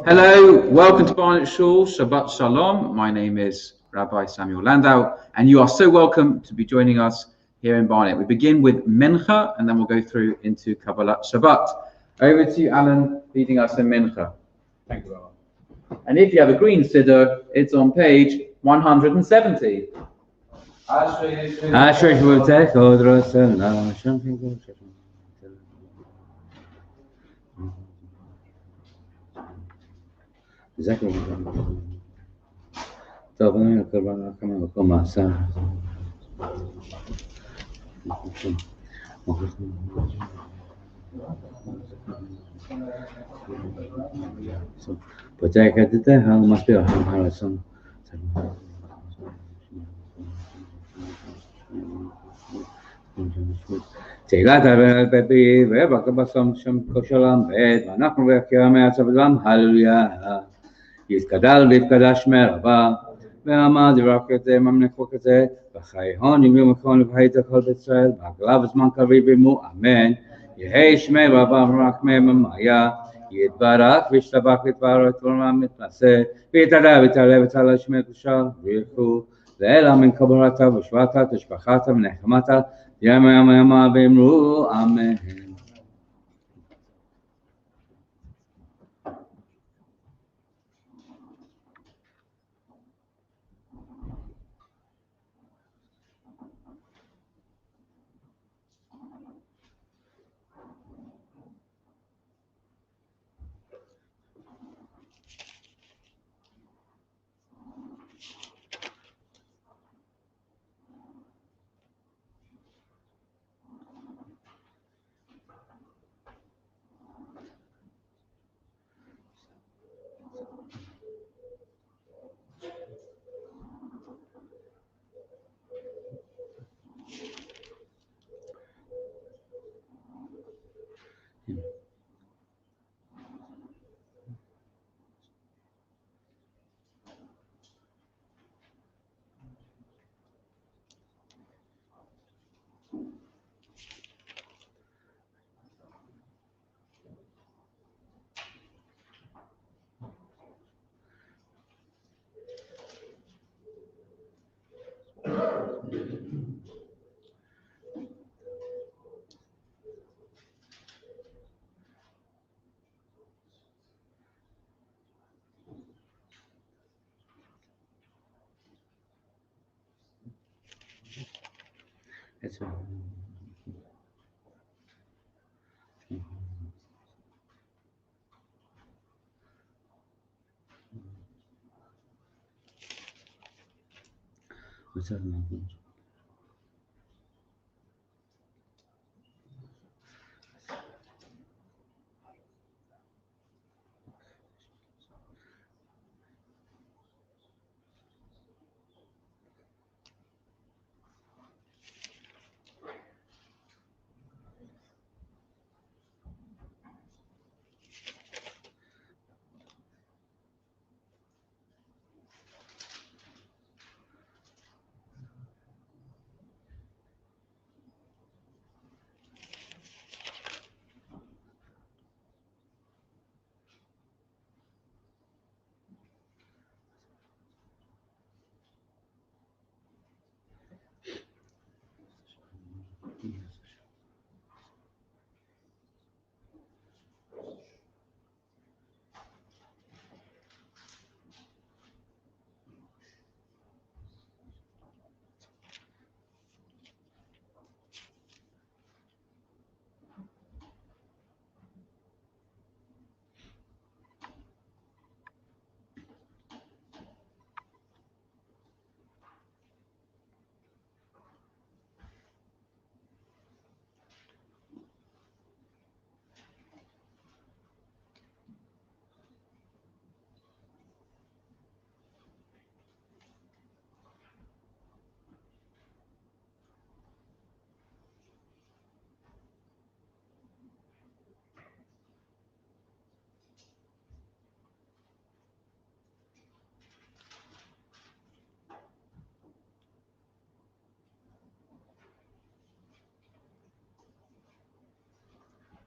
Hello, welcome to Barnet Shul, Shabbat Shalom. My name is Rabbi Samuel Landau, and you are so welcome to be joining us here in Barnet. We begin with Mincha, and then we'll go through into Kabbalat Shabbat. Over to you, Alan, leading us in Mincha. Thank you, Rabbi. And if you have a green siddur, it's on page 170. טוב, אני מקווה כמה מקום מעשה. פותח את זה, מסביר לכם הרצון. תהילת הרבי ובקר בסום שם כושלם בעת, ואנחנו ויקירה מעצב אדם, הללויה. יתגדל ויתקדש מרבה, ועמד ורק את זה, ממלכו כזה, וחיי הון יביאו מקום לבית הכל בישראל, והגלה בזמן קריב ימו, אמן. יהי שמי רבה ורק ממיה, יתברך וישתבח לתברך ותבורם מתנשא, ויתעלה ותעלה ותעלה שמי קדושה, וירכו, ואלה מן קבלתה ושבתה, תשבחתה ונחמתה, ימה ואמרו אמן.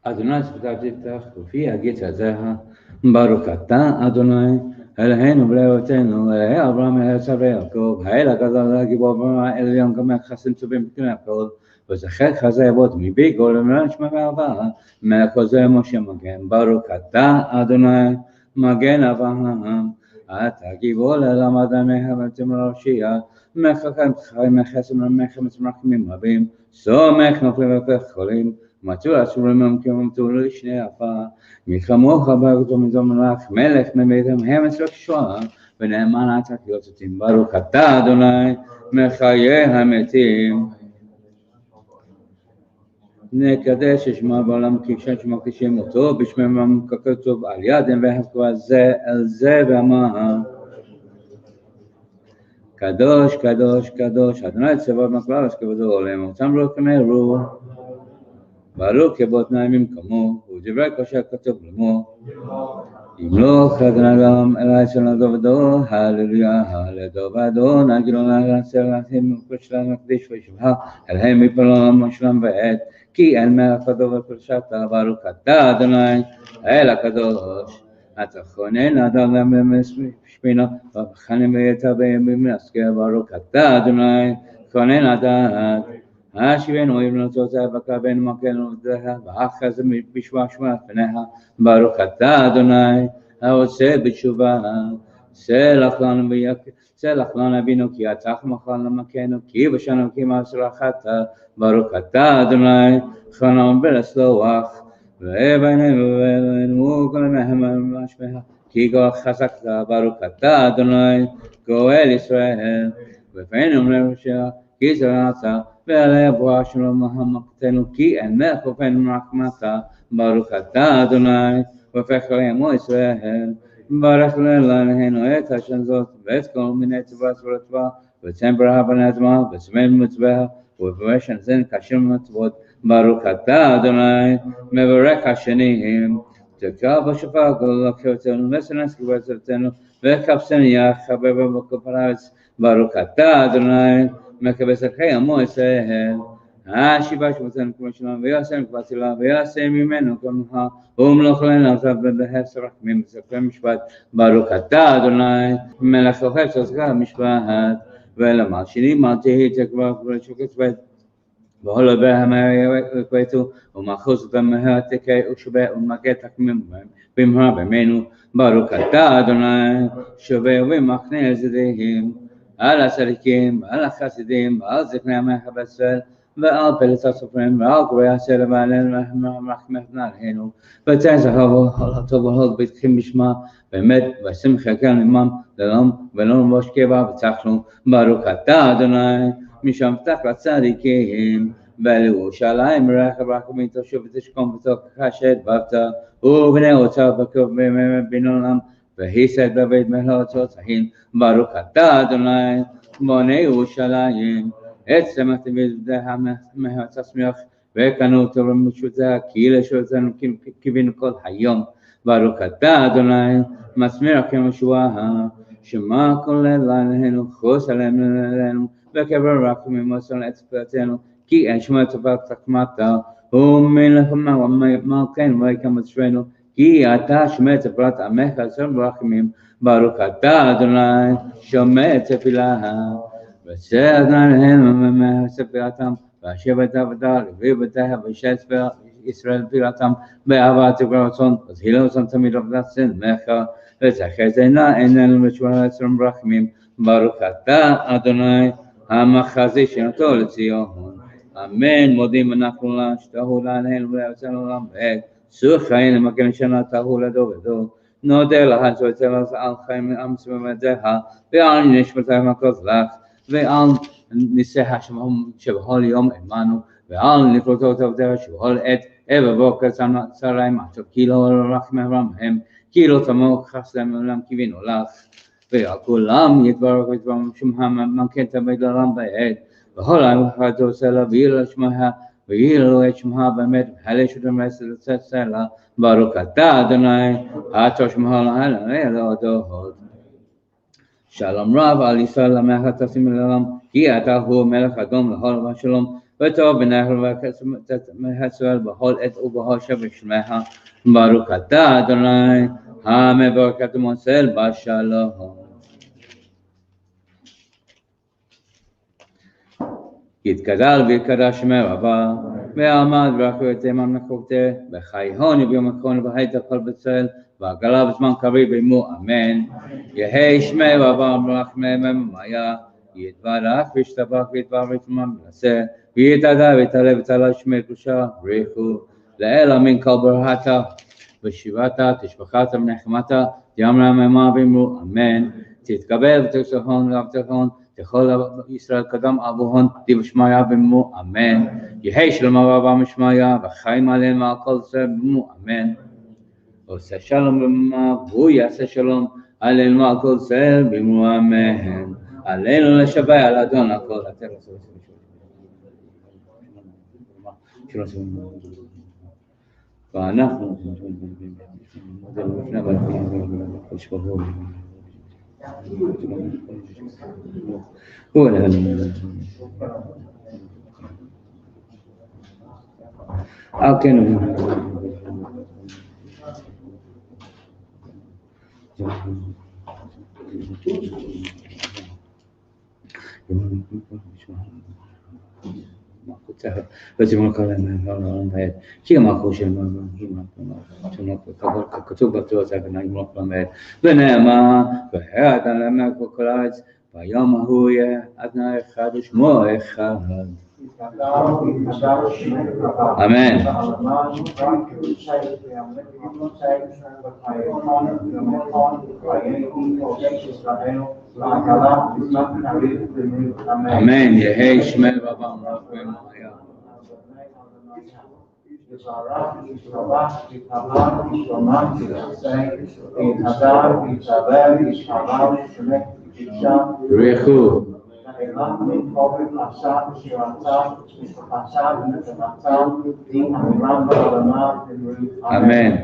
אדוני שפתיו תפתח ופי אגיד עזיה, ברוך אתה אדוני אלוהינו ולאבותינו, אלוהי אברהם אל יצחק ויעקב, האל הגדול הגיבור העליון גם יחסים טובים בתקני הכל, וזכר חזה יבוד מבי גול ומלך שמע ואהבה, מלך עוזר משה מגן, ברוך אתה אדוני מגן אברהם, אתה גיבור לעולם אדמך ותמר הושיע, מחכם חיים מחסם ומחם מצמחים רבים, סומך נופלים ופך חולים, מצאו אסורים ומתו לשני אפה, מלחמוך בגדו מזומנך, מלך מביתם המס וקשועה, ונאמן אתה כי יוצאים, ברוך אתה אדוני מחיי המתים. נקדש ששמה בעולם כשם שמקדישים אותו, בשמם ככתוב על ידם והכתוב זה אל זה ואמר קדוש קדוש קדוש אדוני צבאות מקלס כבודו עולם אותם לא כמרו ברוך כבותנאי ממקומו ודברי כושר כתוב למו ימלוך אדוני לעולם אלי שלנו ודו הללויה הלדו ועדו נגלו נעשה לכם וקושלם מקדיש וישבחה אלהם מפלום ושלם ועת כי אין מלך הדו ופרשת ברוך אתה אדוני אל הקדוש אתה חונן אדם למספינו ובחנים ויתה במסקר ברוך אתה אדוני חונן אדם השבנו יבנותות וקרבנו מקנו דרך ואחז בשבע שמע פניה ברוך אתה אדוני העושה בתשובה סלח לנו אבינו כי אתה חמך למכנו כי בשנו כי מעשרחת ברוך אתה אדוני חנון ולסלוח ואבנו כל מהם משמע כי גואל חזקת ברוך אתה אדוני גואל ישראל ופנו לרשע כי זרעת ועלי אבוה שלום המקתנו כי אין מלך ופנו רחמתה ברוך אתה אדוני ופך לעמו ישראל ברך לנו את השם זאת ואת כל מיני טובה ורטבה ותן ברכה בנדמה וסמן מצווה ובראשן זן כאשר מצוות ברוך אתה אדוני מברך השנים תקרא בשופר גדול לקראתנו וסנס כברצתנו וכבשנו יחבר בכל הארץ ברוך אתה אדוני מקבץ אחרי עמו ישראל השיבה שבתנו כמו שלנו ויעשם כבתילה ויעשם ממנו כמוך ומלוך לנו עכשיו בהפסר רחמים בספר משפט ברוך אתה אדוני מלך אוכף ססגה משפט ולמעל שני מעל תהי תקווה ולשוקת בית והולו בהמר יקבטו ומחוס במהר תקי ושווה ומגה תקמים במהרה במנו ברוך אתה אדוני שווה ומחנה זדיהם על הצדיקים, על החסידים, על זקני עמך בישראל, ועל פלט הסופרים, ועל קוראי הסלע ועלינו רחמך עלינו, ותן זכרו הטוב והוד בתחים בשמה, באמת ושמחה כאן עמם, לעולם ולא נבוש קבע וצחנו, ברוך אתה אדוני, משם פתח לצדיקים, ולירושלים רכב רחמים תשוב ותשכום בתוכך שהדברת, ובני אותה בקרוב בין עולם, והיסד בבית מלאצות ההין ברוך אתה אדוני בונה ירושלים עצם התבדה מהצמח וקנו אותו במשותה כי לשותנו קיווינו כל היום ברוך אתה אדוני מסמיר כמשועה שמה כולל לנו חוס עלינו וקבר רק ממוסר אצפתנו כי אין שמה טובה תקמתה ומלך מלכנו ויקם אצרנו כי אתה שומע את תפילת עמך אשר ברחמים ברוך אתה אדוני שומע את תפילה ושא אדוני להם מספרתם ואשר את עבדה לביא בתיה ושת ישראל תפילתם באהבת ורצון ותהילה רצון תמיד עבדת סנמך וזכרת עינינו ושמע אצרם ברחמים ברוך אתה אדוני המחזי שנתו לציון אמן מודים אנחנו לה שתהו לעלינו ולארצנו לעולם ועד סוך חיים למגן שנה תהו לדור ודור נודה לך שתצא על חיים עם סממתך ועל נשמתך מקוז לך ועל ניסחה שבכל יום עמנו ועל נפלותות עבדך שבכל עת עבר בוקר צהריים עטו כי לא רחם הם כי לא תמוך חסדם עולם קיווינו לך ועל כולם יתברך ויתברך שמם מנכן תמיד לעולם ועד וכל העם תעשה לה ויהי לה שמיה ויהי לו את שמיה באמת וחלש אותם לצאת סלע ברוך אתה אדוני עטו שמיה להלה להודות שלום רב על ישראל עמך תשים לעולם, כי אתה הוא מלך אדום לכל ושלום, וטוב בנחל ישראל בכל עת ובכל שבע שמך, ברוך אתה אדוני המברך את ישראל בשלום. יתגדל ויתקדש שמי רבה, ועמד ברכו את ימם נחוקתה, בחייהון וביום הכהן ובהית כל בישראל, ועגלה בזמן קריב עמו אמן. יהי שמי רבה ברחמי ממיה, יתברך וישתבח ויתברך ויתמם ונעשה, ויתעלה ויתעלה ויתעלה שמי קדושה, בריחו, לאל אמין כל ברכתה, ושיבתה, תשבחתה ונחמתה, תיאמרה ממה ואמרו אמן. תתקבל ותצלחון ואבטחון, תכל ישראל קדם אבוהון, דיב שמיה ואמרו אמן. יהי שלמה רבה משמיה, וחיים עליהם על כל זה ואמרו אמן. עושה שלום בממה, והוא יעשה שלום עלינו על כל זה ואמרו אמן. עלינו לשבח על אדון הכל. ואנחנו וזימון כל המעט, כי המקור שם כתוב בתורה זה ונגמר למד, ונאמר, והאדן למד כל הארץ, ביום ההוא יהיה אדוני אחד ושמו אחד. אמן. אמן. יהי שמי רבה מרחמים היה. בריחו. אמן.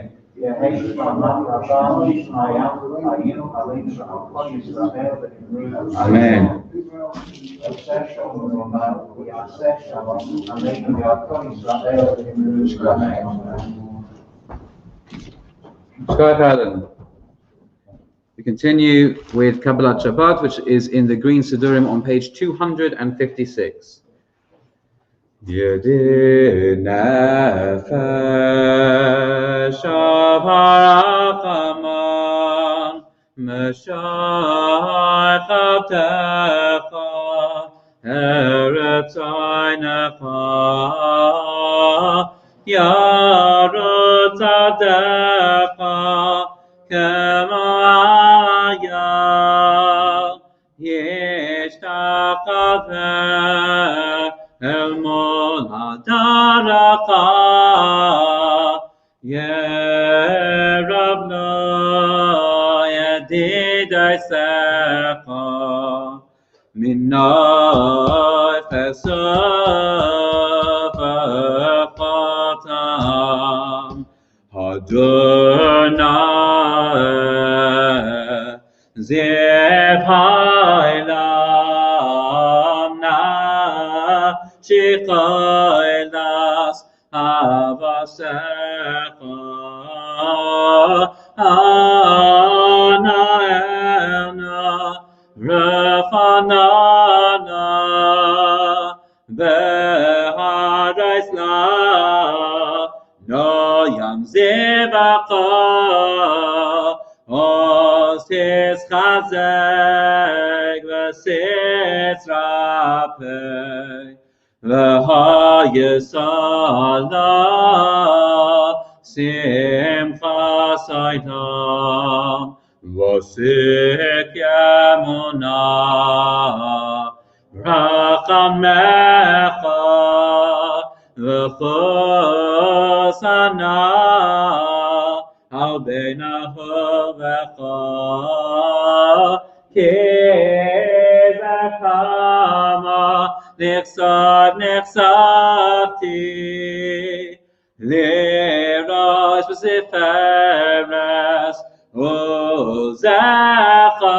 אמן. We continue with Kabbalat Shabbat, which is in the green siddurim on page 256. Yedid nefesh avarachaman meshach avtecha eretz aynecha yarutz adecha kemaya yishtachaveh el moladaracha yerabna yedidaisecha minai fesafachatam Adonai zev hailam na shikailas avasecha anaelna refanana veharaisla no yam zevaka osis chazek v'sis rapeh v'hayesala simcha saydam v'sik yamuna rachamecha v'chosana al beinahovecha kezakama nechsavti lirosh v'seferes uzecha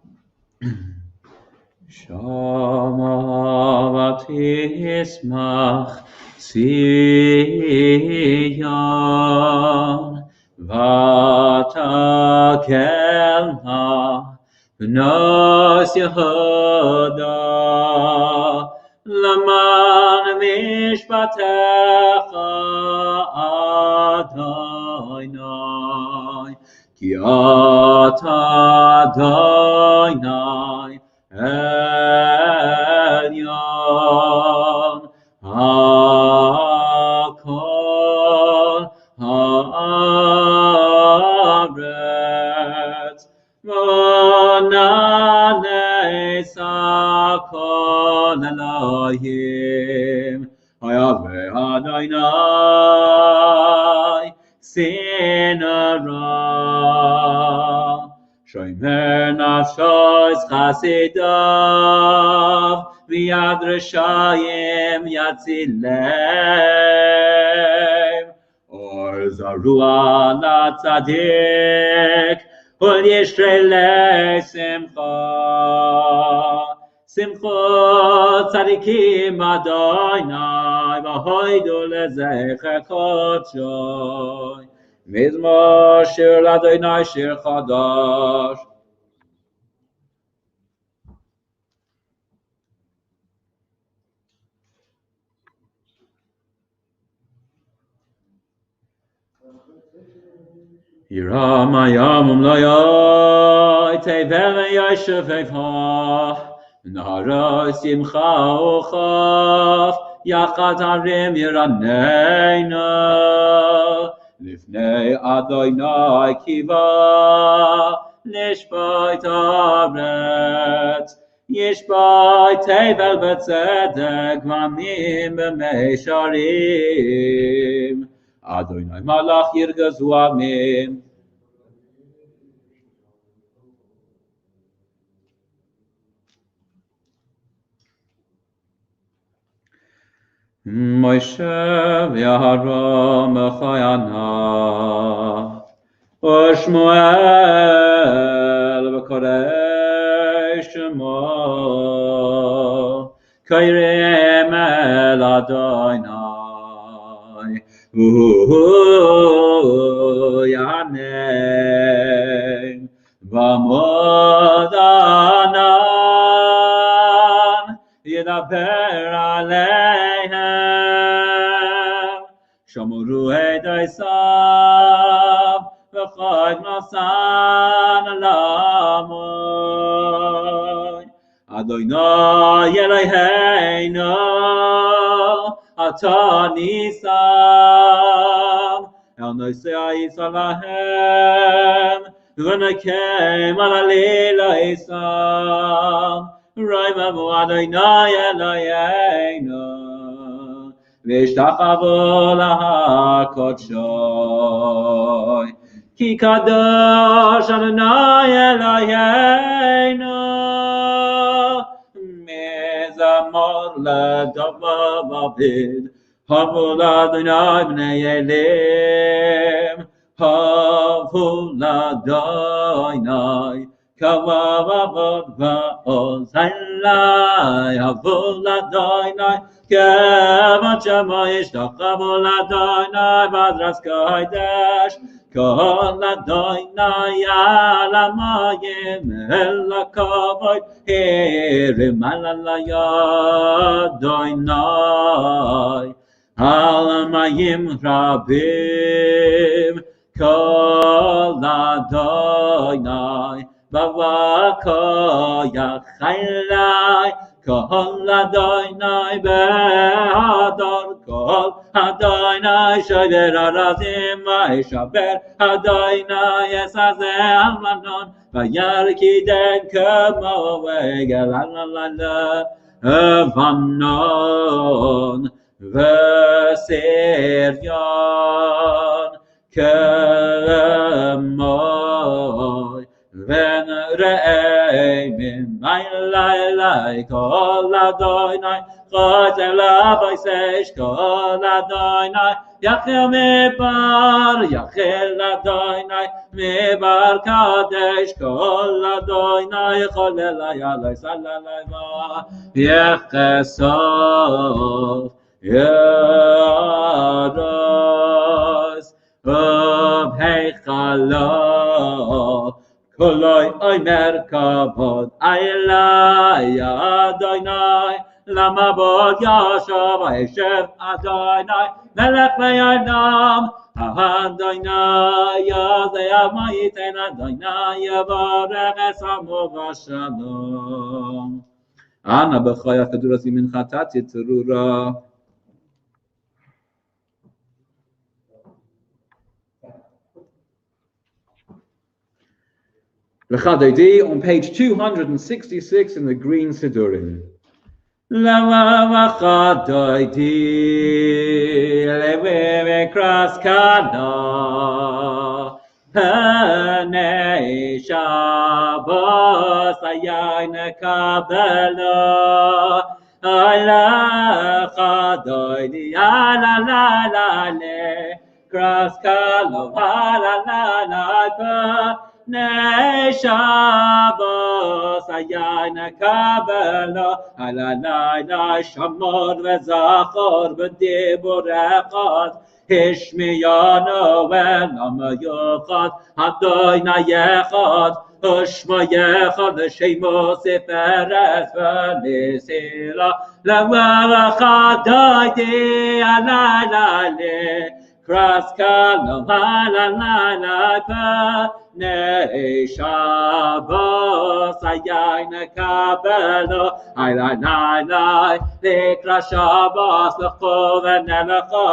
Shama v'tismach Zion v'takelna b'nos Yehuda Laman mishpatecha Adonai Ki ata Adonai Elyon HaKol Haaretz Monalei Sakol Elohim Hayaveh Adonai Sinara Shomer nafshois chasidav V'yad reshayim yatzilem Or zarua la tzadik Ol yishrei simcha Simcha tzadikim Adonai V'hoidu lezecher kodshoy Mizmor shir l'Adonai shir chadash Yiram hayamim loyoy tevel yoshev evha Naharos simcha uchav Yachad harim yiraneinu Lifnei Adonai kiva Nishbait haaretz Yishbait tevel b'tzedek V'amim b'meisharim Adonai malach yirgazu amim Moshe v'Aharon b'chayana U'Shmuel v'korei shemo Kairim el Adonai U'yanein v'amod anan Yidaber aleihem Shomuru edaisav V'chod nosan alamoy Adonai Eloheinu Ata nisam El nosei ha'isa lahem V'nekem al alila isam Roimamu Adonai Eloheinu V'ishtachavu lahakodshoy Ki kadosh Adonai Eloheinu Mizamor David Havul Adonai b'nei Elim Havul Adonai Kavavavot va'oz halai Havul Adonai Kevat Shema Yishtachavu Adonai Badras Kodesh Kol Adonai al hamayim el hakavod Hirim al Adonai al hamayim rabim Kol Adonai bavako yachalai Kol Adonai be'ador Kol Adonai shover arazim v'yishaber Adonai yesazeh almanon v'yarkiden kamo v'egel Levanon v'siryon kemoy ven re'ei min lai kol Adonai chotel avosesh kol Adonai yachel Adonai mebar kadesh kol Adonai cholel ayalai salalai va yechesov yados of heichalo koloi omer kavod ayalai Adonai lama bod yashav Hashem Adonai melech le'olam Adonai yodei amayiten Adonai yavarech esamo v'shalom Ana b'chaya tadurasi mincha tati terura L'chadodi on page 266 in the green siddurim. Lama v'chadodi lewe kras kana hanei Shabbos ayin kabbalah ala chadodi ala la la le kras kana ala la la Nei Shabbos ayin kabbalah ala la shamor v'zachor v'dibur echad hishmiyanu v'lam yuchad Adonai echad ushma echad shemo seferes v'nisira l'v'chadodi ala la le kras kana ala la Nei Shabbos ayin kabbalah ay lekra Shabbos lecho v'nelecha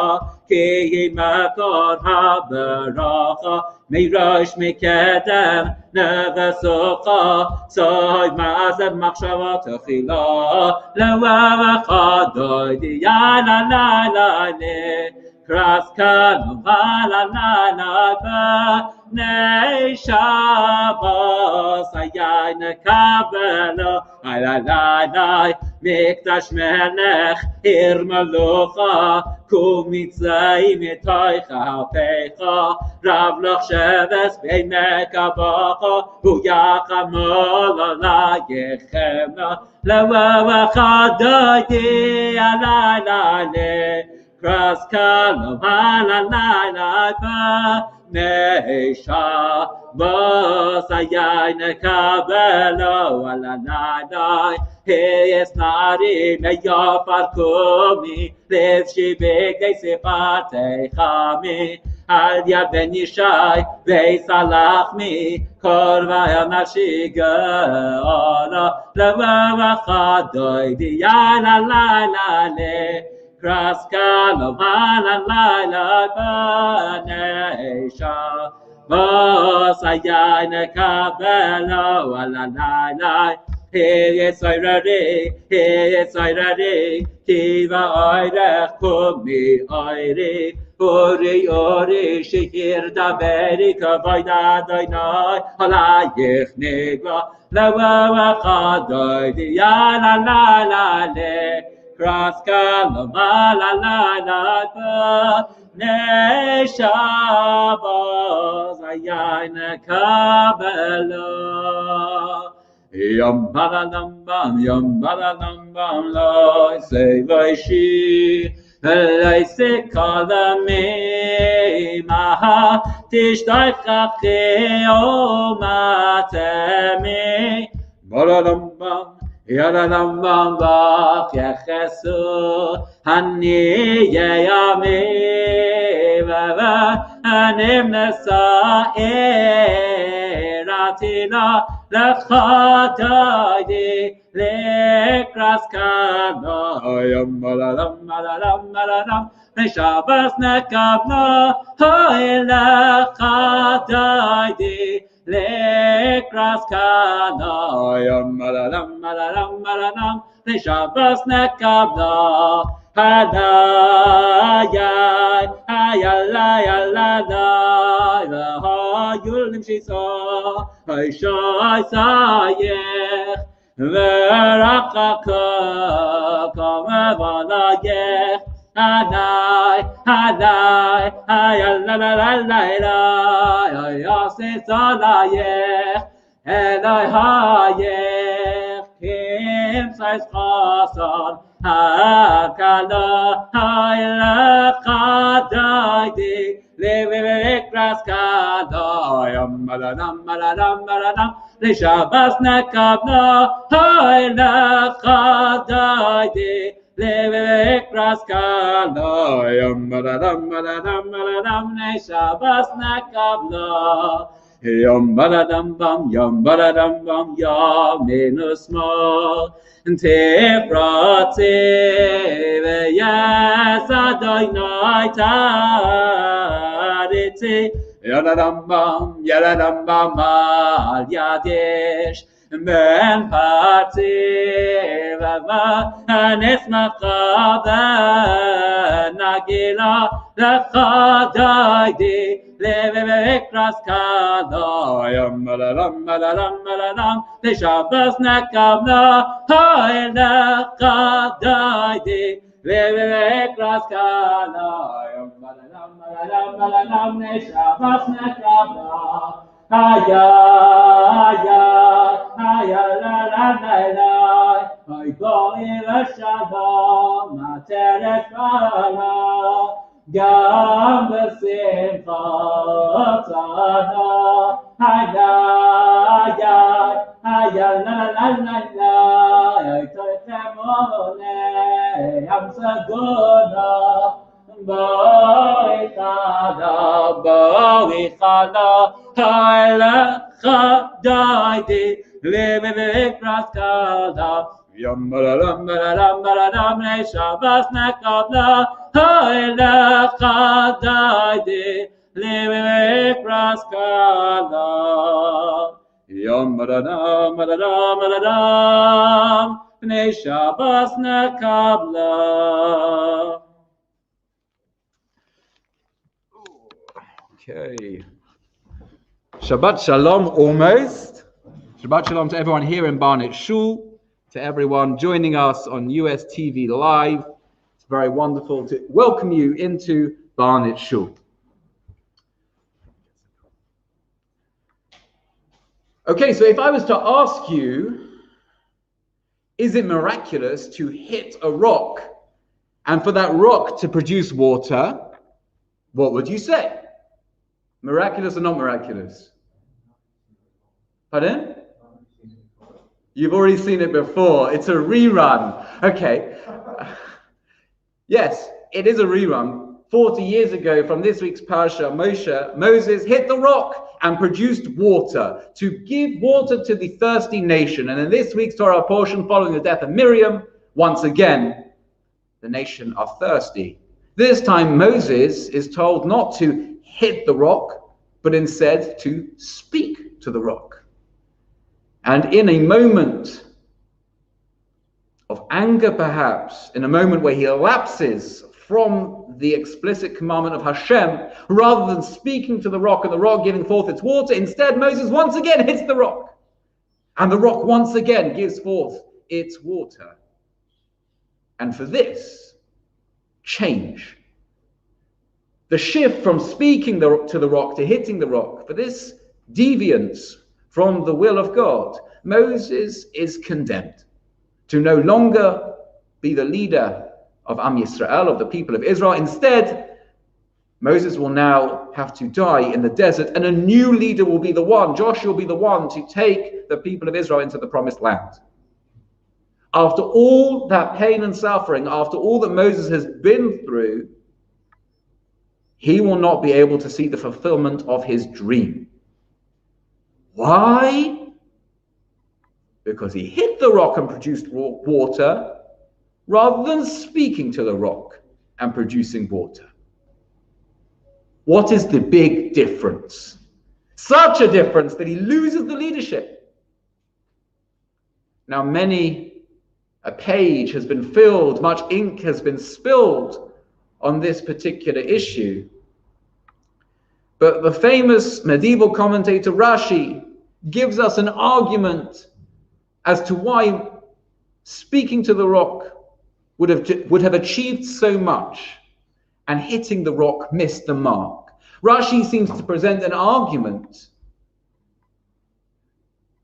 ki makor haberacha mirosh mikedem nevesocha soy ma'aseh machshavot tefila le'v'chadodi ala la le kras kana ala la Nei Shabbos ayin kabbalah ay mikdash melech ir malucha kum mitzayim etoicha pecha rav loch sheves b'nei kabacha hu yachamol ala yechemna le'v'chadodi ala le kras kana ala la Nei Shabbos ayin kabbalah ala Heyes narim yafar kumi lev shivegei sifatei chami al yad ben Yishai veisalachmi korvaya nafshi ge'ala le'v'chadodi ala la le kras kana ala la Nei Shabbos ayin kabbalah ala Heyes oirari kiva oirech kumi oiri ori shehir daveri kavod Adonai halayich nigla le'v'chadodi ala le kras kana ala la Nei Shabbos ayin kabbalah Yom balalam loy say vayshi loy say kalame maha tishtay chakhe o matame balalam Yalalam bach yachesu hani yayame vava anim nasa eratina lechadodi lekras kana yom malalam Shabbos nekabna lechadodi lekras kana yom malalam Shabbos nekabna Hadayai ayalai yulim shisa Haishai sayech Verachaka Kamevalayech Adai Ayalalalalaila Yasisalayech Eloi hayech Kim sais chasar Hakala Hailachadaydi Levikras Kadayam Maladam Maladam Maladam Lishabas Nakabna Hailachadaydi Levikras Kadayam Maladam Maladam Maladam Lishabas Nakabna Yom baladam bam, yom baladam bam, yom minusma, tefratze v'yas Adonai taritze, yaladam bam al yadesh, ben partze v'va nesmacha v'nagila l'chadaydi. Levikras kadayam malalam malalam malalam Leshabas nakabna hailachadaydi Levikras kadayam malalam malalam malalam Leshabas nakabna haya la la la la Haygoli l'shalom materet bala Gam b'simchat haya la la la la Toichemone Hamsagona Boichala Hailachadaydi Levikras Kada Yom baladam baladam baladam Leshabas nakabla Hailachadaydi Levikras Kada Yom baladam baladam baladam Leshabas nakabla. Okay. Shabbat Shalom almost. Shabbat Shalom to everyone here in Barnet Shul, to everyone joining us on US TV Live. It's very wonderful to welcome you into Barnet Shul. Okay, so if I was to ask you, is it miraculous to hit a rock and for that rock to produce water, what would you say? Miraculous or not miraculous? Pardon? You've already seen it before. It's a rerun. Okay. Yes, it is a rerun. 40 years ago from this week's Parashat, Moses hit the rock and produced water to give water to the thirsty nation. And in this week's Torah portion, following the death of Miriam, once again, the nation are thirsty. This time Moses is told not to hit the rock, but instead to speak to the rock. And in a moment of anger, perhaps, in a moment where he lapses from the explicit commandment of Hashem, rather than speaking to the rock and the rock giving forth its water, instead Moses once again hits the rock. And the rock once again gives forth its water. And for this, change. The shift from speaking to the rock to hitting the rock, for this deviance from the will of God, Moses is condemned to no longer be the leader of Am Yisrael, of the people of Israel. Instead, Moses will now have to die in the desert, and a new leader will be the one, Joshua will be the one to take the people of Israel into the promised land. After all that pain and suffering, after all that Moses has been through, he will not be able to see the fulfillment of his dream. Why? Because he hit the rock and produced water, rather than speaking to the rock and producing water. What is the big difference? Such a difference that he loses the leadership. Now, many a page has been filled, much ink has been spilled on this particular issue. But the famous medieval commentator Rashi gives us an argument as to why speaking to the rock would have achieved so much, and hitting the rock missed the mark. Rashi seems to present an argument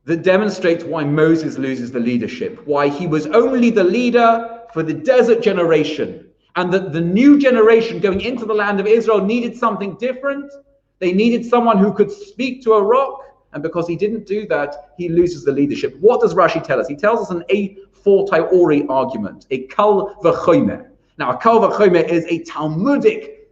that demonstrates why Moses loses the leadership, why he was only the leader for the desert generation, and that the new generation going into the land of Israel needed something different. They needed someone who could speak to a rock, and because he didn't do that, he loses the leadership. What does Rashi tell us? He tells us an a fortiori argument, a kal v'chomer. Now, a kal v'chomer is a Talmudic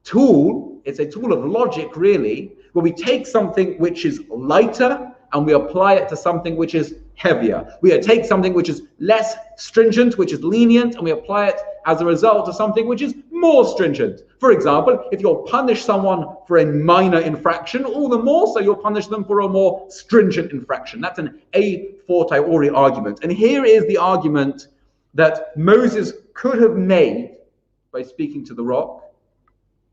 tool. It's a tool of logic, really, where we take something which is lighter and we apply it to something which is heavier. We take something which is less stringent, which is lenient, and we apply it as a result to something which is more stringent. For example, if you'll punish someone for a minor infraction, all the more so you'll punish them for a more stringent infraction. That's an a fortiori argument. And here is the argument that Moses could have made by speaking to the rock,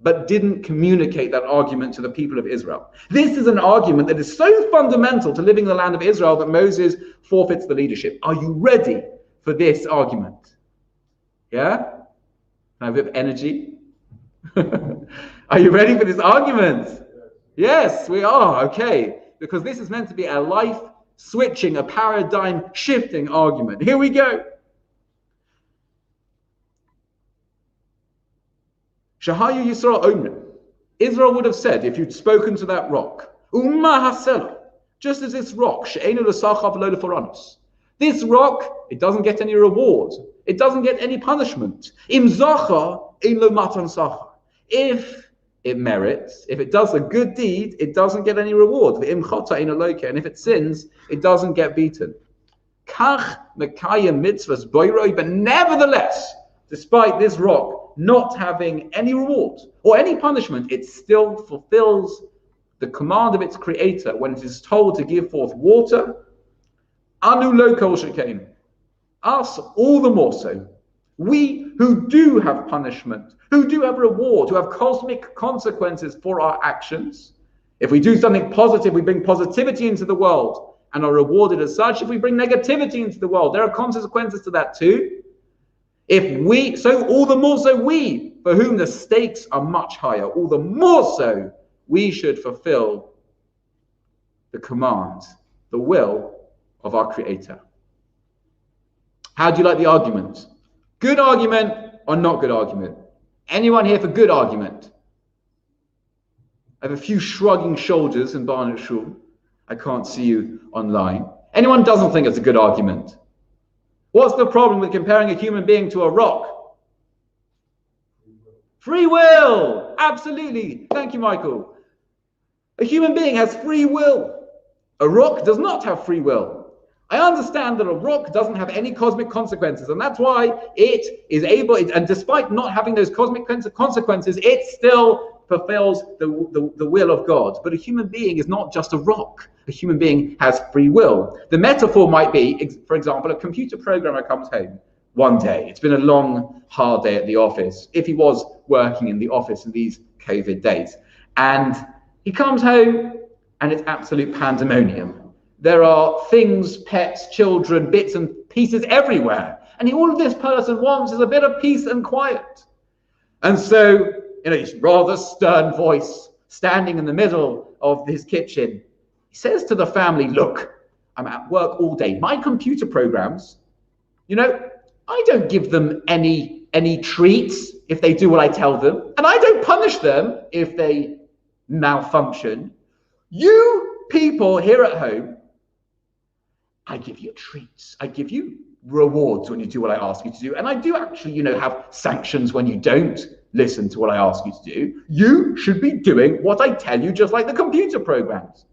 but didn't communicate that argument to the people of Israel. This is an argument that is so fundamental to living in the land of Israel that Moses forfeits the leadership. Are you ready for this argument? Yeah? Can I have a bit of energy? Are you ready for this argument? Yes, we are. Okay. Because this is meant to be a life-switching, a paradigm-shifting argument. Here we go. Shahayu Yisrael Omer. Israel would have said, if you'd spoken to that rock, Umma Hasela, just as this rock, She'enu l'sachav lo l'foranos. This rock, it doesn't get any reward. It doesn't get any punishment. Im zacha ein lo matan sacha. If it merits, if it does a good deed, it doesn't get any reward. Im chata ein aloke. And if it sins, it doesn't get beaten. Kach mekayem mitzvahs boiroi. But nevertheless, despite this rock not having any reward or any punishment, it still fulfills the command of its creator when it is told to give forth water. Anu lo kol shekain. Us all the more so. We who do have punishment, who do have reward, who have cosmic consequences for our actions. If we do something positive, we bring positivity into the world and are rewarded as such. If we bring negativity into the world, there are consequences to that too. If we, so all the more so we, for whom the stakes are much higher, all the more so we should fulfill the command, the will of our Creator. How do you like the argument? Good argument or not good argument? Anyone here for good argument? I have a few shrugging shoulders in Barnet Shul. I can't see you online. Anyone doesn't think it's a good argument? What's the problem with comparing a human being to a rock? Free will! Absolutely. Thank you, Michael. A human being has free will. A rock does not have free will. I understand that a rock doesn't have any cosmic consequences, and that's why it is able, and despite not having those cosmic consequences, it still fulfills the will of God. But a human being is not just a rock. A human being has free will. The metaphor might be, for example, a computer programmer comes home one day. It's been a long, hard day at the office, if he was working in the office in these COVID days. And he comes home and it's absolute pandemonium. There are things, pets, children, bits and pieces everywhere. And all this person wants is a bit of peace and quiet. And so, his rather stern voice, standing in the middle of his kitchen, he says to the family, look, I'm at work all day. My computer programs, I don't give them any treats if they do what I tell them. And I don't punish them if they malfunction. You people here at home, I give you treats. I give you rewards when you do what I ask you to do. And I do actually, have sanctions when you don't listen to what I ask you to do. You should be doing what I tell you, just like the computer programs.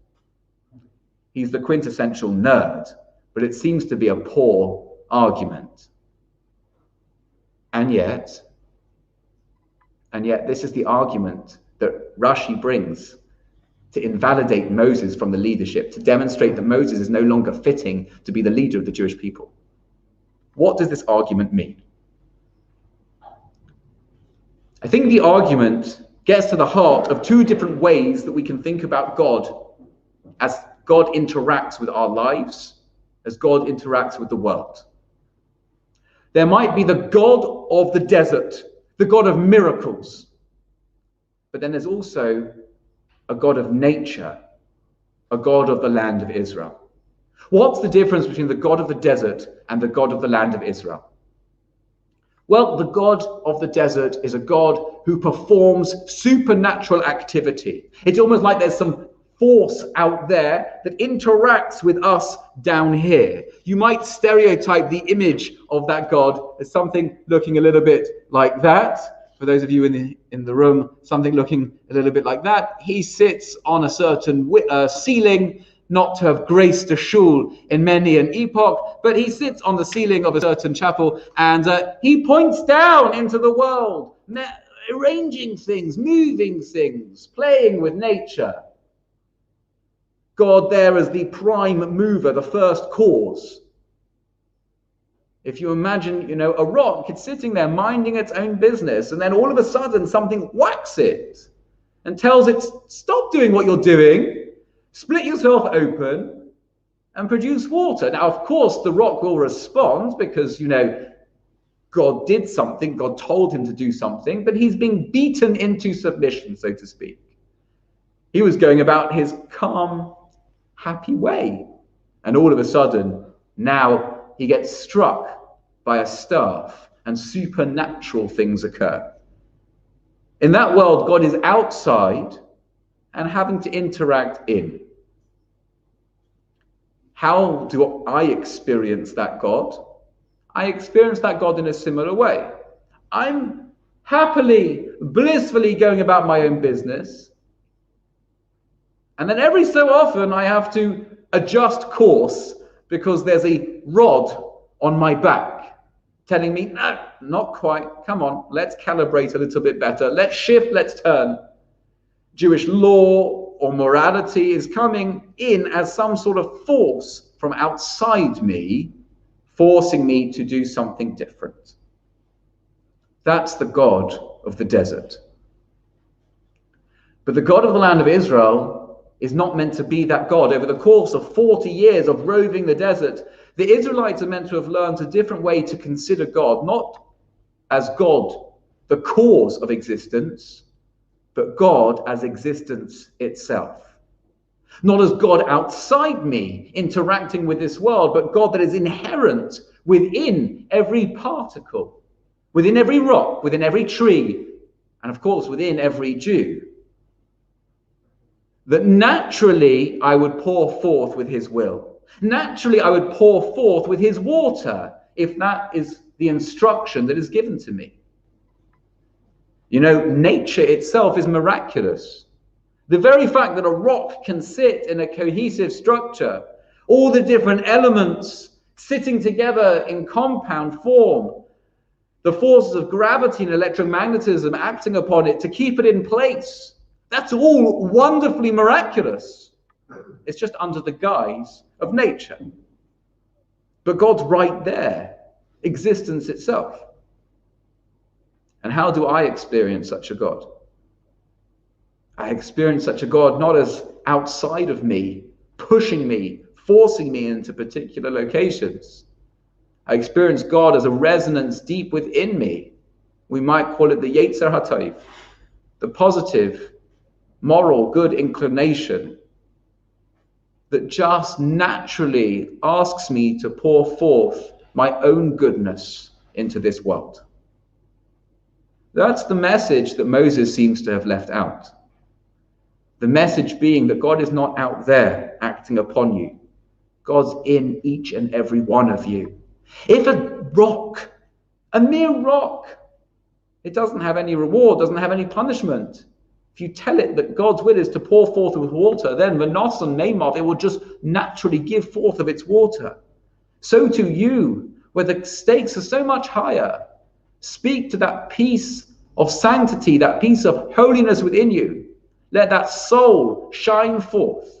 He's the quintessential nerd, but it seems to be a poor argument. And yet this is the argument that Rashi brings to invalidate Moses from the leadership, to demonstrate that Moses is no longer fitting to be the leader of the Jewish people. What does this argument mean? I think the argument gets to the heart of two different ways that we can think about God as God interacts with our lives, as God interacts with the world. There might be the God of the desert, the God of miracles, but then there's also a God of nature, a God of the land of Israel. What's the difference between the God of the desert and the God of the land of Israel? Well, the God of the desert is a God who performs supernatural activity. It's almost like there's some force out there that interacts with us down here. You might stereotype the image of that God as something looking a little bit like that. For those of you in the room, something looking a little bit like that. He sits on a certain ceiling, not to have graced a shul in many an epoch, but he sits on the ceiling of a certain chapel and he points down into the world, arranging things, moving things, playing with nature. God there as the prime mover, the first cause. If you imagine, a rock, it's sitting there minding its own business, and then all of a sudden something whacks it and tells it, stop doing what you're doing, split yourself open and produce water. Now, of course, the rock will respond because, God did something, God told him to do something, but he's being beaten into submission, so to speak. He was going about his calm, happy way. And all of a sudden, now he gets struck by a staff and supernatural things occur. In that world, God is outside and having to interact in. How do I experience that God? I experience that God in a similar way. I'm happily, blissfully going about my own business. And then every so often I have to adjust course because there's a rod on my back telling me, no, not quite. Come on, let's calibrate a little bit better. Let's shift, let's turn. Jewish law or morality is coming in as some sort of force from outside me, forcing me to do something different. That's the God of the desert. But the God of the land of Israel is not meant to be that God. Over the course of 40 years of roving the desert, the Israelites are meant to have learned a different way to consider God, not as God, the cause of existence, but God as existence itself. Not as God outside me, interacting with this world, but God that is inherent within every particle, within every rock, within every tree, and of course within every Jew. That naturally I would pour forth with his will. Naturally I would pour forth with his water, if that is the instruction that is given to me. Nature itself is miraculous. The very fact that a rock can sit in a cohesive structure, all the different elements sitting together in compound form, the forces of gravity and electromagnetism acting upon it to keep it in place, that's all wonderfully miraculous. It's just under the guise of nature. But God's right there, existence itself. And how do I experience such a God? I experience such a God not as outside of me, pushing me, forcing me into particular locations. I experience God as a resonance deep within me. We might call it the Yetzer HaTov, the positive, moral, good inclination that just naturally asks me to pour forth my own goodness into this world. That's the message that Moses seems to have left out. The message being that God is not out there acting upon you. God's in each and every one of you. If a rock, a mere rock, it doesn't have any reward, doesn't have any punishment. If you tell it that God's will is to pour forth with water, then Manos and Namoth, it will just naturally give forth of its water. So to you, where the stakes are so much higher, speak to that piece of sanctity, that piece of holiness within you. Let that soul shine forth.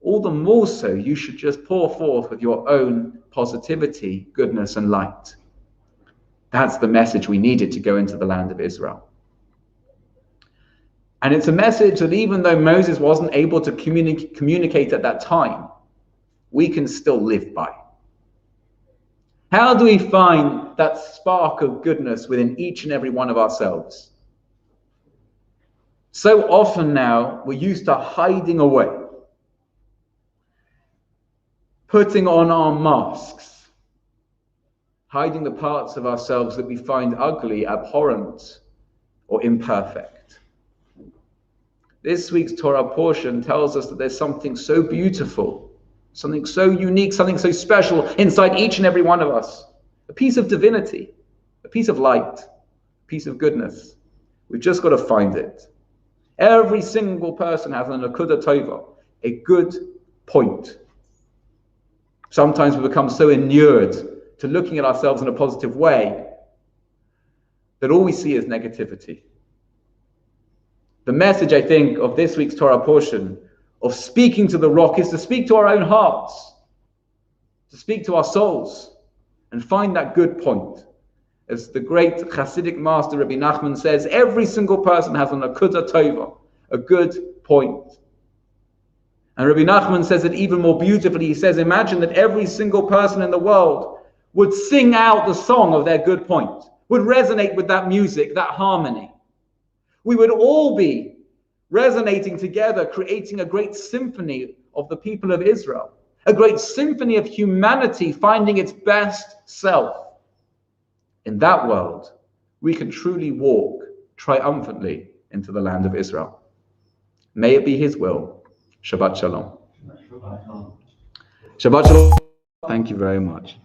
All the more so, you should just pour forth with your own positivity, goodness, and light. That's the message we needed to go into the land of Israel. And it's a message that even though Moses wasn't able to communicate at that time, we can still live by. How do we find that spark of goodness within each and every one of ourselves? So often now, we're used to hiding away, putting on our masks, hiding the parts of ourselves that we find ugly, abhorrent, or imperfect. This week's Torah portion tells us that there's something so beautiful, something so unique, something so special inside each and every one of us. A piece of divinity, a piece of light, a piece of goodness. We've just got to find it. Every single person has an nakuda tova, a good point. Sometimes we become so inured to looking at ourselves in a positive way that all we see is negativity. The message, I think, of this week's Torah portion, of speaking to the rock, is to speak to our own hearts, to speak to our souls, and find that good point. As the great Hasidic master Rabbi Nachman says, every single person has an nakuda tova, a good point. And Rabbi Nachman says it even more beautifully. He says, imagine that every single person in the world would sing out the song of their good point, would resonate with that music, that harmony. We would all be resonating together, creating a great symphony of the people of Israel, a great symphony of humanity finding its best self. In that world, we can truly walk triumphantly into the land of Israel. May it be His will. Shabbat Shalom. Shabbat Shalom. Thank you very much.